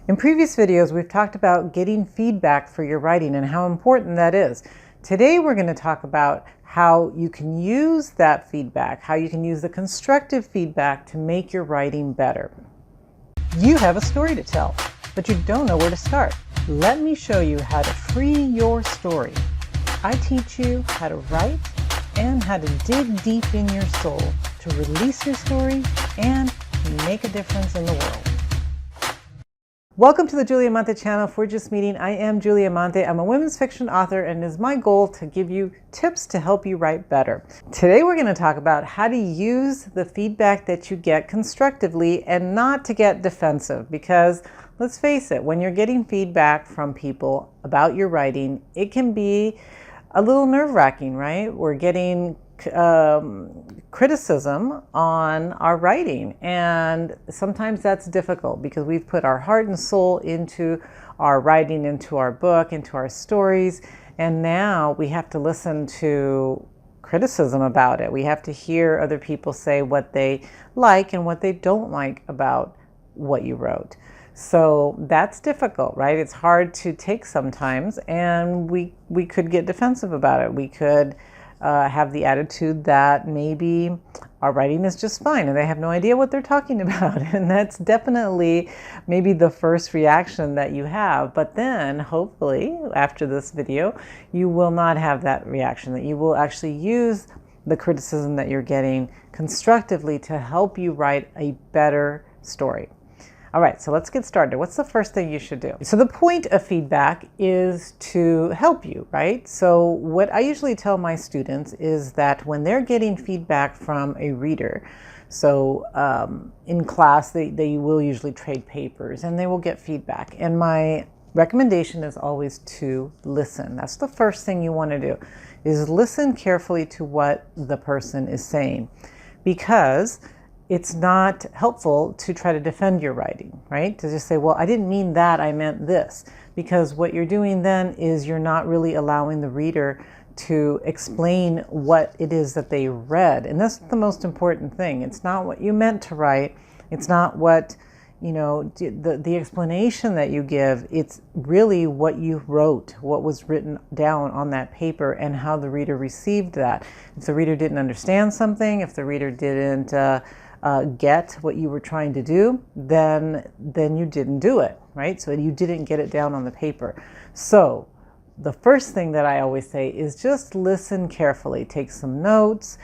In previous videos, we've talked about getting feedback for your writing and how important that is. Today, we're going to talk about how you can use that feedback, how you can use the constructive feedback to make your writing better. You have a story to tell, but you don't know where to start. Let me show you how to free your story. I teach you how to write and how to dig deep in your soul to release your story and make a difference in the world. Welcome to the Julia Amante channel. If we're just meeting, I am Julia Amante. I'm a women's fiction author, and it is my goal to give you tips to help you write better. Today we're going to talk about how to use the feedback that you get constructively and not to get defensive, because let's face it, when you're getting feedback from people about your writing, it can be a little nerve-wracking, right? We're getting criticism on our writing, and sometimes that's difficult because we've put our heart and soul into our writing, into our book, into our stories, and now we have to listen to criticism about it. We have to hear other people say what they like and what they don't like about what you wrote. So that's difficult, right? It's hard to take sometimes, and we could get defensive about it. We could have the attitude that maybe our writing is just fine and they have no idea what they're talking about. And that's definitely maybe the first reaction that you have. But then hopefully after this video, you will not have that reaction, that you will actually use the criticism that you're getting constructively to help you write a better story. All right, so let's get started. What's the first thing you should do? So the point of feedback is to help you, right? So what I usually tell my students is that when they're getting feedback from a reader, so in class, they will usually trade papers and they will get feedback. And my recommendation is always to listen. That's the first thing you want to do, is listen carefully to what the person is saying, because it's not helpful to try to defend your writing, right? To just say, well, I didn't mean that, I meant this. Because what you're doing then is you're not really allowing the reader to explain what it is that they read. And that's the most important thing. It's not what you meant to write. It's not what, you know, the explanation that you give. It's really what you wrote, what was written down on that paper, and how the reader received that. If the reader didn't understand something, if the reader didn't get what you were trying to do, then you didn't do it, right? So you didn't get it down on the paper. So the first thing that I always say is just listen carefully. Take some notes,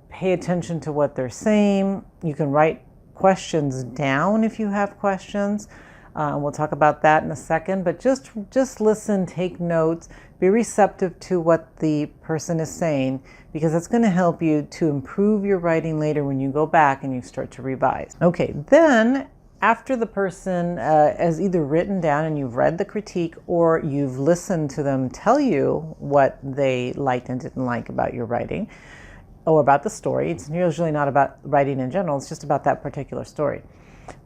pay attention to what they're saying. You can write questions down if you have questions. We'll talk about that in a second, but just listen, take notes, be receptive to what the person is saying, because it's going to help you to improve your writing later when you go back and you start to revise. Okay, then after the person has either written down and you've read the critique, or you've listened to them tell you what they liked and didn't like about your writing or about the story, it's usually not about writing in general, it's just about that particular story.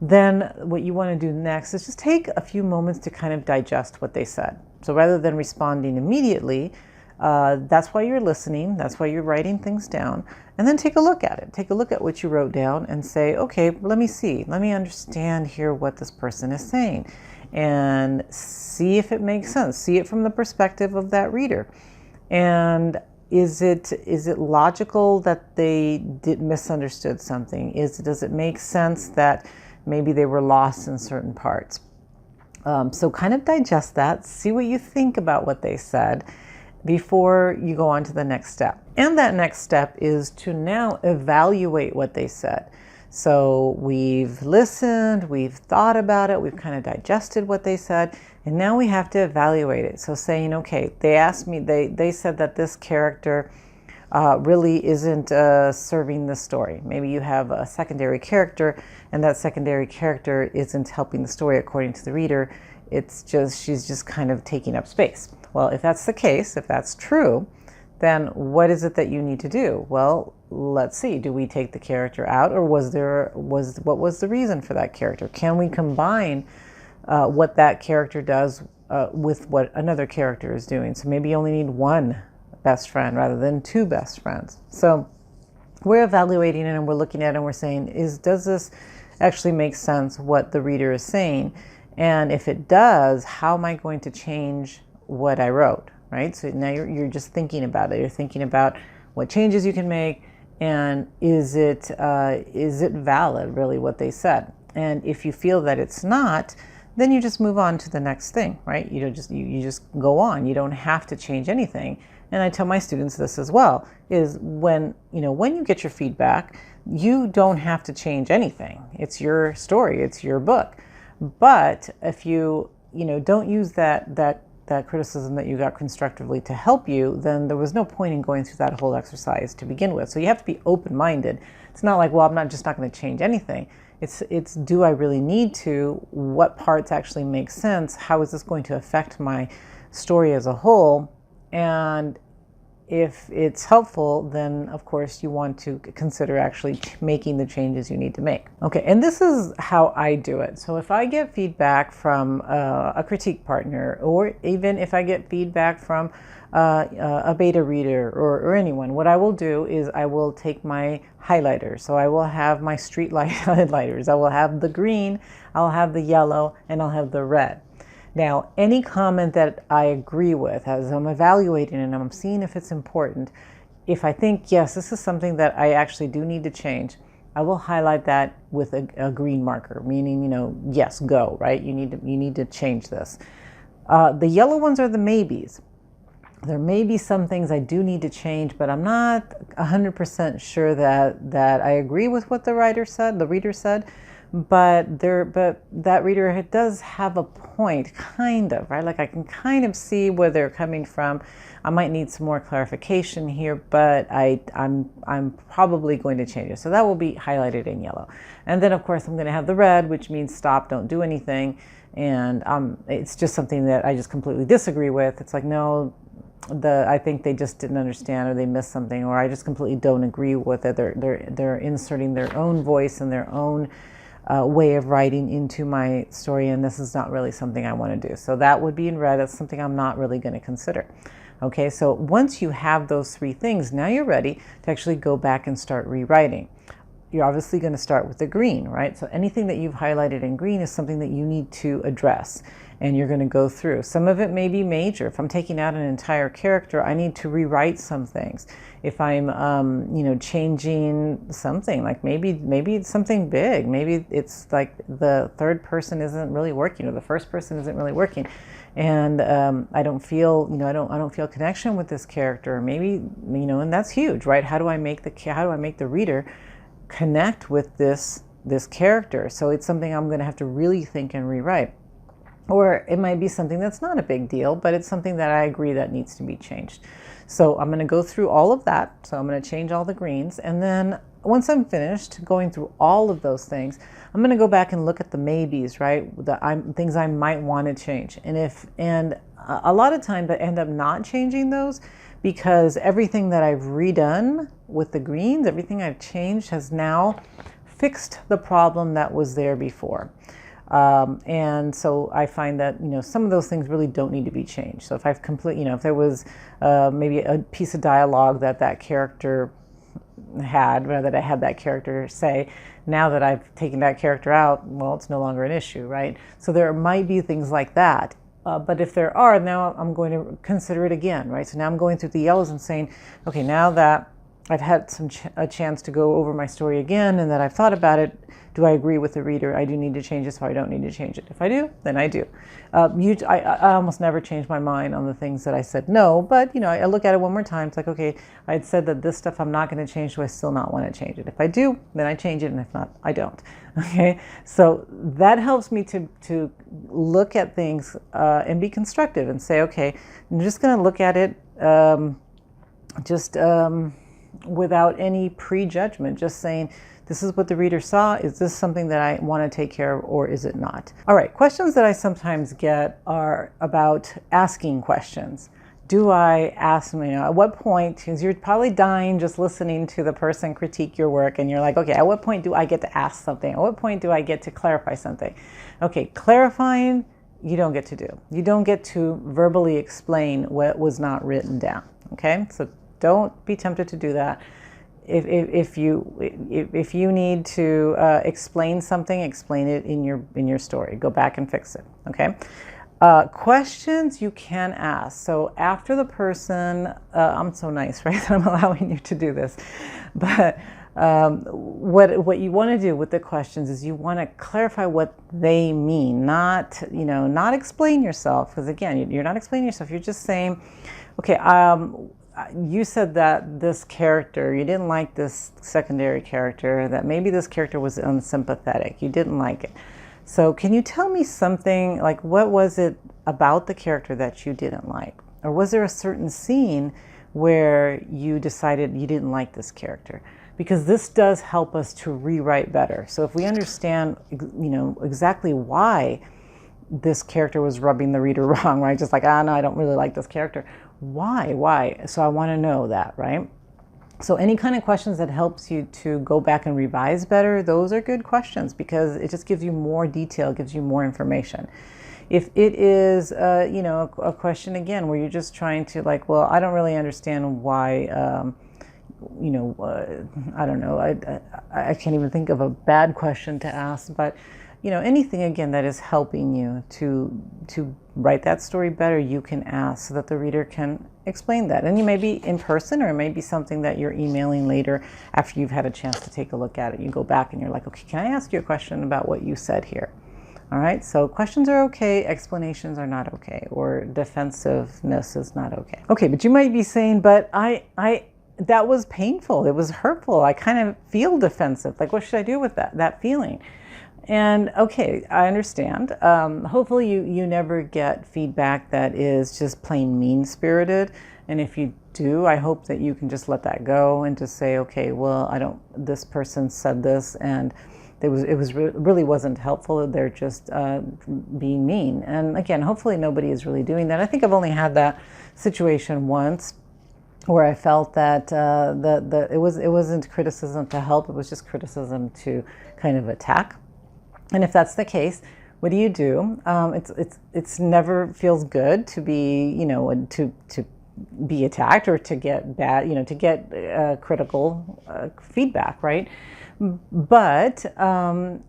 Then what you want to do next is just take a few moments to kind of digest what they said. So rather than responding immediately, that's why you're listening, that's why you're writing things down, and then take a look at it. Take a look at what you wrote down and say, okay, let me see, let me understand here what this person is saying, and see if it makes sense. See it from the perspective of that reader. And is it logical that they misunderstood something? Does it make sense that maybe they were lost in certain parts? So kind of digest that, see what you think about what they said before you go on to the next step. And that next step is to now evaluate what they said. So we've listened, we've thought about it, we've kind of digested what they said, and now we have to evaluate it. So saying, okay, they asked me, they said that this character really isn't serving the story. Maybe you have a secondary character, and that secondary character isn't helping the story according to the reader. It's just, she's just kind of taking up space. Well, if that's the case, if that's true, then what is it that you need to do? Well, let's see, do we take the character out, or what was the reason for that character? Can we combine what that character does with what another character is doing? So maybe you only need one best friend rather than two best friends. So we're evaluating it and we're looking at it and we're saying, does this actually make sense what the reader is saying? And if it does, how am I going to change what I wrote, right? So now you're just thinking about it. You're thinking about what changes you can make, and is it valid, really, what they said? And if you feel that it's not, then you just move on to the next thing, right? You just go on. You don't have to change anything. And I tell my students this as well, is when you get your feedback, you don't have to change anything. It's your story, it's your book. But if you don't use that criticism that you got constructively to help you, then there was no point in going through that whole exercise to begin with. So you have to be open-minded. It's not like, well, I'm just not going to change anything. It's do I really need to? What parts actually make sense? How is this going to affect my story as a whole? And if it's helpful, then of course you want to consider actually making the changes you need to make. Okay, and this is how I do it. So if I get feedback from a critique partner, or even if I get feedback from a beta reader or anyone, what I will do is I will take my highlighters. So I will have my street light highlighters. I will have the green, I'll have the yellow, and I'll have the red. Now, any comment that I agree with, as I'm evaluating and I'm seeing if it's important, if I think, yes, this is something that I actually do need to change, I will highlight that with a green marker, meaning, yes, go, right? You need to change this. The yellow ones are the maybes. There may be some things I do need to change, but I'm not 100% sure that I agree with what the reader said. But that reader does have a point, kind of, right? Like I can kind of see where they're coming from. I might need some more clarification here, but I'm probably going to change it. So that will be highlighted in yellow. And then of course I'm going to have the red, which means stop, don't do anything. And it's just something that I just completely disagree with. It's like, no, I think they just didn't understand, or they missed something, or I just completely don't agree with it. They're inserting their own voice and their own way of writing into my story, and this is not really something I want to do. So that would be in red. That's something I'm not really going to consider. Okay, so once you have those three things, now you're ready to actually go back and start rewriting. You're obviously going to start with the green, right? So anything that you've highlighted in green is something that you need to address, and you're going to go through. Some of it may be major. If I'm taking out an entire character, I need to rewrite some things. If I'm, changing something, like maybe it's something big. Maybe it's like the third person isn't really working, or the first person isn't really working, and I don't feel, I don't feel connection with this character. Maybe, and that's huge, right? How do I make the reader connect with this character? So it's something I'm going to have to really think and rewrite. Or it might be something that's not a big deal, but it's something that I agree that needs to be changed. So I'm going to go through all of that. So I'm going to change all the greens. And then once I'm finished going through all of those things, I'm going to go back and look at the maybes, right? Things I might want to change. And a lot of times I end up not changing those, because everything that I've redone with the greens, everything I've changed has now fixed the problem that was there before. And so I find that, some of those things really don't need to be changed. So if I've if there was maybe a piece of dialogue that character had, or that I had that character say, now that I've taken that character out, well, it's no longer an issue, right? So there might be things like that. But if there are, now I'm going to consider it again, right? So now I'm going through the yellows and saying, okay, now that I've had a chance to go over my story again, and that I've thought about it, do I agree with the reader? I do need to change this, or I don't need to change it. If I do, then I do. I almost never change my mind on the things that I said no, but I look at it one more time. It's like, okay, I had said that this stuff I'm not going to change, so I still not want to change it. If I do, then I change it, and if not, I don't. Okay, so that helps me to look at things and be constructive and say, okay, I'm just going to look at it without any prejudgment, just saying, this is what the reader saw. Is this something that I want to take care of, or is it not? All right, questions that I sometimes get are about asking questions. Do I ask, at what point, because you're probably dying just listening to the person critique your work, and you're like, okay, at what point do I get to ask something? At what point do I get to clarify something? Okay, clarifying, you don't get to do. You don't get to verbally explain what was not written down, okay? So don't be tempted to do that. if you need to explain something, explain it in your story. Go back and fix it. Okay. Questions you can ask. So after the person, I'm so nice, right? I'm allowing you to do this, but what you want to do with the questions is you want to clarify what they mean, not explain yourself, because again, you're not explaining yourself. You're just saying, okay, you said that this character, you didn't like this secondary character, that maybe this character was unsympathetic. You didn't like it. So can you tell me something, like what was it about the character that you didn't like? Or was there a certain scene where you decided you didn't like this character? Because this does help us to rewrite better. So if we understand, exactly why this character was rubbing the reader wrong, right? Just like, no, I don't really like this character. Why? So I want to know that, right? So any kind of questions that helps you to go back and revise better, those are good questions, because it just gives you more detail, gives you more information. If it is, a question again where you're just trying to like, well, I don't really understand why, I don't know. I can't even think of a bad question to ask, but anything again that is helping you to write that story better, you can ask so that the reader can explain that. And you may be in person, or it may be something that you're emailing later after you've had a chance to take a look at it. You go back and you're like, okay, can I ask you a question about what you said here? All right, so questions are okay, explanations are not okay, or defensiveness is not okay. Okay, but you might be saying, but that was painful, it was hurtful, I kind of feel defensive. Like, what should I do with that feeling? And okay, I understand. Hopefully you never get feedback that is just plain mean-spirited. And if you do, I hope that you can just let that go and just say, okay, well, this person said this and it really wasn't helpful. They're just being mean. And again, hopefully nobody is really doing that. I think I've only had that situation once, where I felt that it wasn't criticism to help, it was just criticism to kind of attack. And if that's the case, what do you do? It's never feels good to be, to be attacked or to get bad, to get critical feedback, right? But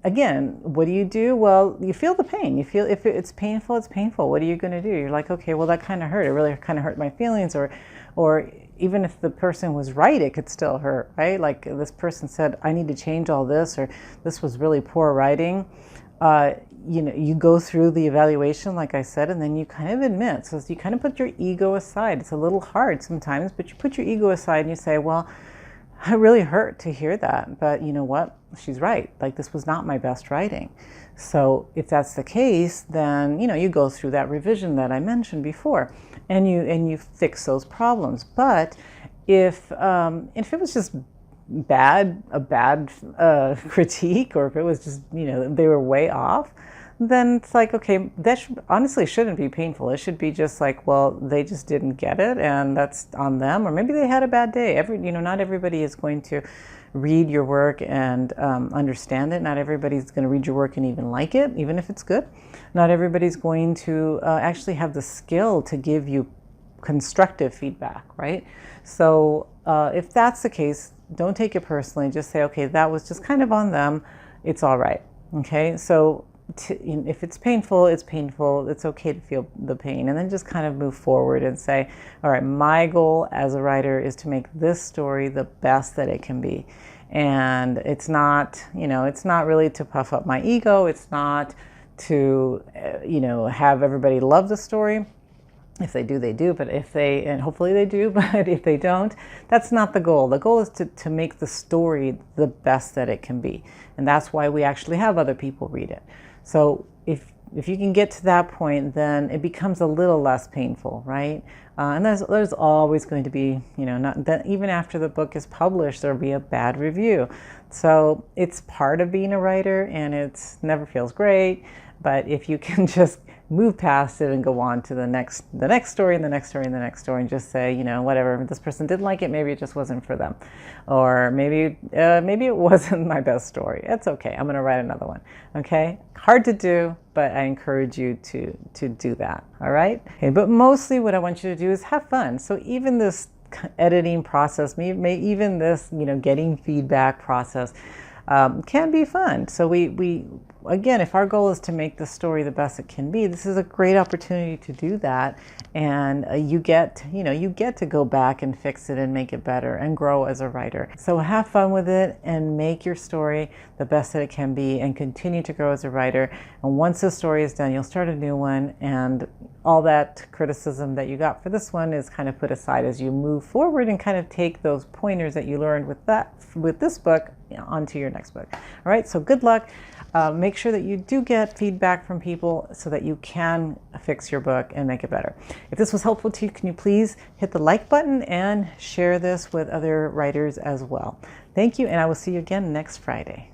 again, what do? Well, you feel the pain. You feel, if it's painful, it's painful. What are you going to do? You're like, okay, well, that kind of hurt. It really kind of hurt my feelings, or even if the person was right, it could still hurt, right? Like this person said, I need to change all this, or this was really poor writing. You go through the evaluation, like I said, and then you kind of admit. So you kind of put your ego aside. It's a little hard sometimes, but you put your ego aside and you say, well, it really hurt to hear that, but you know what? She's right. Like, this was not my best writing. So if that's the case, then you go through that revision that I mentioned before, and you fix those problems. But if it was just a bad critique, or if it was just they were way off, then it's like, okay, that honestly shouldn't be painful. It should be just like, well, they just didn't get it, and that's on them, or maybe they had a bad day. Not everybody is going to read your work and understand it. Not everybody's going to read your work and even like it, even if it's good. Not everybody's going to actually have the skill to give you constructive feedback, right? So if that's the case, don't take it personally. Just say, okay, that was just kind of on them. It's all right. Okay, so if it's painful, it's painful. It's okay to feel the pain, and then just kind of move forward and say, all right, my goal as a writer is to make this story the best that it can be. And it's not, it's not really to puff up my ego. It's not to, have everybody love the story. If they do, they do, but and hopefully they do, but if they don't, that's not the goal. The goal is to make the story the best that it can be. And that's why we actually have other people read it. So if you can get to that point, then it becomes a little less painful, right? And there's always going to be, not that even after the book is published, there'll be a bad review. So it's part of being a writer, and it's never feels great. But if you can just move past it and go on to the next story and the next story and the next story, and just say, whatever, this person didn't like it, maybe it just wasn't for them, or maybe it wasn't my best story. It's okay. I'm going to write another one. Okay, hard to do, but I encourage you to do that. All right. Okay, but mostly what I want you to do is have fun. So even this editing process, even this, getting feedback process can be fun. So we again, if our goal is to make the story the best it can be, this is a great opportunity to do that. And you get to go back and fix it and make it better and grow as a writer. So have fun with it and make your story the best that it can be and continue to grow as a writer. And once the story is done, you'll start a new one, and all that criticism that you got for this one is kind of put aside as you move forward and kind of take those pointers that you learned with this book onto your next book. All right, so good luck. Make sure that you do get feedback from people so that you can fix your book and make it better. If this was helpful to you, can you please hit the like button and share this with other writers as well. Thank you, and I will see you again next Friday.